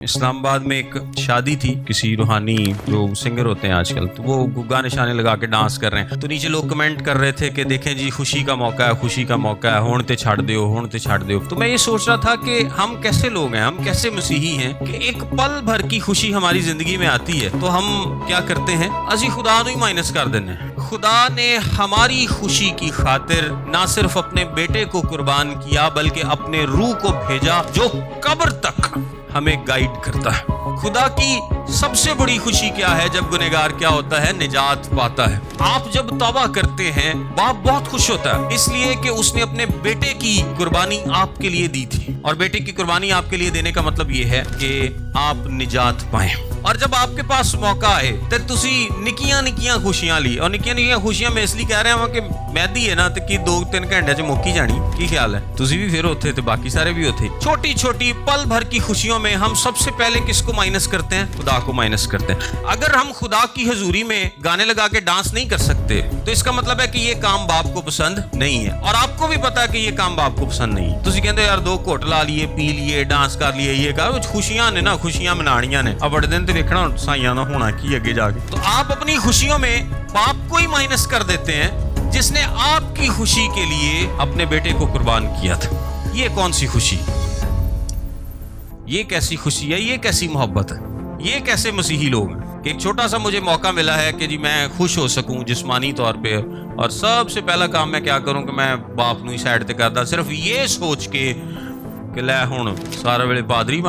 اسلام آباد میں ایک شادی تھی کسی روحانی جو سنگر ہوتے ہیں آج کل، تو وہ گگا نشانے لگا کے ڈانس کر رہے ہیں، تو نیچے لوگ کمنٹ کر رہے تھے کہ دیکھیں جی خوشی کا موقع ہے، خوشی کا موقع ہے، ہون تے چھاڑ دیو۔ تو میں یہ سوچ رہا تھا کہ ہم کیسے لوگ ہیں، ہم کیسے مسیحی ہیں کہ ایک پل بھر کی خوشی ہماری زندگی میں آتی ہے تو ہم کیا کرتے ہیں، اسی خدا نو ہی مائنس کر دینے۔ خدا نے ہماری خوشی کی خاطر نہ صرف اپنے بیٹے کو قربان کیا بلکہ اپنے روح کو بھیجا جو قبر تک ہمیں گائیڈ کرتا ہے۔ خدا کی سب سے بڑی خوشی کیا ہے جب گنہگار کیا ہوتا ہے، نجات پاتا ہے۔ آپ جب توبہ کرتے ہیں باپ بہت خوش ہوتا ہے، اس لیے کہ اس نے اپنے بیٹے کی قربانی آپ کے لیے دی تھی، اور بیٹے کی قربانی آپ کے لیے دینے کا مطلب یہ ہے کہ آپ نجات پائیں۔ اور جب آپ کے پاس موقع آئے تو تسی نکیاں خوشیاں لی، اور نکیاں خوشیاں میں اس لیے کہہ رہا ہوں کہ مہدی ہے نا تو کی 2-3 گھنٹے چ مکی جانی، کی خیال ہے؟ تسی بھی پھر ہوتے تو باقی سارے بھی ہوتے۔ چھوٹی چھوٹی پل بھر کی خوشیوں میں ہم سب سے پہلے کس کو مائنس کرتے ہیں؟ خدا کو مائنس کرتے ہیں۔ اگر ہم خدا کی حضوری میں گانے لگا کے ڈانس نہیں کر سکتے تو اس کا مطلب ہے کہ یہ کام باپ کو پسند نہیں ہے، اور آپ کو بھی پتا ہے کہ یہ کام باپ کو پسند نہیں ہے۔ تسی کہتے یار 2 گھٹ لا لیے، پی لیے، ڈانس کر لیے، یہ کہا خوشیاں نے نا، خوشیاں منانیاں نے، اب بڑے دن تو ویکھنا سائیاں نہ ہونا کی اگے جا کے۔ تو آپ اپنی خوشیوں میں باپ کو ہی مائنس کر دیتے ہیں جس نے آپ کی خوشی کے لیے اپنے بیٹے کو قربان کیا تھا۔ یہ کون سی خوشی، یہ کیسی خوشی ہے، یہ کیسی محبت ہے، یہ کیسے مسیحی لوگ ہیں کہ ایک چھوٹا سا مجھے موقع ملا ہے کہ جی میں خوش ہو سکوں جسمانی طور پہ، اور سب سے پہلا کام میں کیا کروں کہ میں باپ نو ہی سائڈ تے کردا، صرف یہ سوچ کے کہ لے ہن سارا ویلے پادری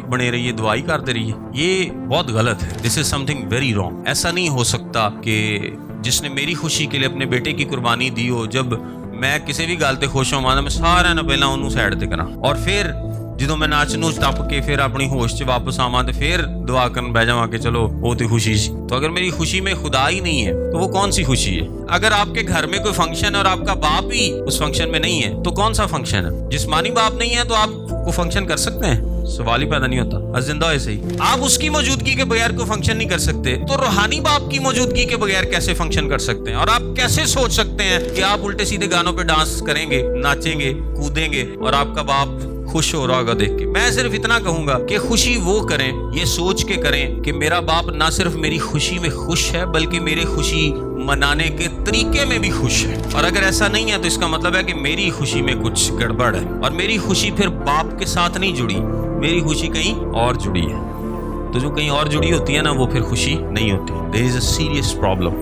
بنے رہیے، دعائی کرتے رہیے۔ یہ بہت غلط ہے، دس از سم تھنگ ویری رانگ۔ ایسا نہیں ہو سکتا کہ جس نے میری خوشی کے لیے اپنے بیٹے کی قربانی دی ہو، جب میں کسی بھی گل تے خوش ہوں میں سارا نہ پہلا انہوں سائڈ تے کراں، اور پھر جدوں میں ناچ نوچ ٹپ کے پھر اپنی ہوش چ واپس آواں تے پھر دعا کرن بہ جاواں کہ چلو وہ تے خوشی سی۔ تو اگر میری خوشی میں خدا ہی نہیں ہے تو وہ کون سی خوشی ہے؟ اگر آپ کے گھر میں کوئی فنکشن ہے اور آپ کا باپ ہی اس فنکشن میں نہیں ہے تو کون سا فنکشن ہے؟ جسمانی باپ نہیں ہے تو آپ کو فنکشن کر سکتے ہیں؟ سوال ہی پیدا نہیں ہوتا۔ زندہ ہے صحیح، آپ اس کی موجودگی کے بغیر کوئی فنکشن نہیں کر سکتے، تو روحانی باپ کی موجودگی کے بغیر کیسے فنکشن کر سکتے ہیں؟ اور آپ کیسے سوچ سکتے ہیں کہ آپ الٹے سیدھے گانوں پہ ڈانس کریں گے، ناچیں گے، کودیں گے اور آپ کا باپ خوش ہو رہا ہوگا دیکھ کے؟ میں صرف اتنا کہوں گا کہ خوشی وہ کریں، یہ سوچ کے کریں کہ میرا باپ نہ صرف میری خوشی میں خوش ہے بلکہ میرے خوشی منانے کے طریقے میں بھی خوش ہے۔ اور اگر ایسا نہیں ہے تو اس کا مطلب ہے کہ میری خوشی میں کچھ گڑبڑ ہے، اور میری خوشی پھر باپ کے ساتھ نہیں جڑی، میری خوشی کہیں اور جڑی ہے۔ تو جو کہیں اور جڑی ہوتی ہے نا وہ پھر خوشی نہیں ہوتی۔ There is a serious problem۔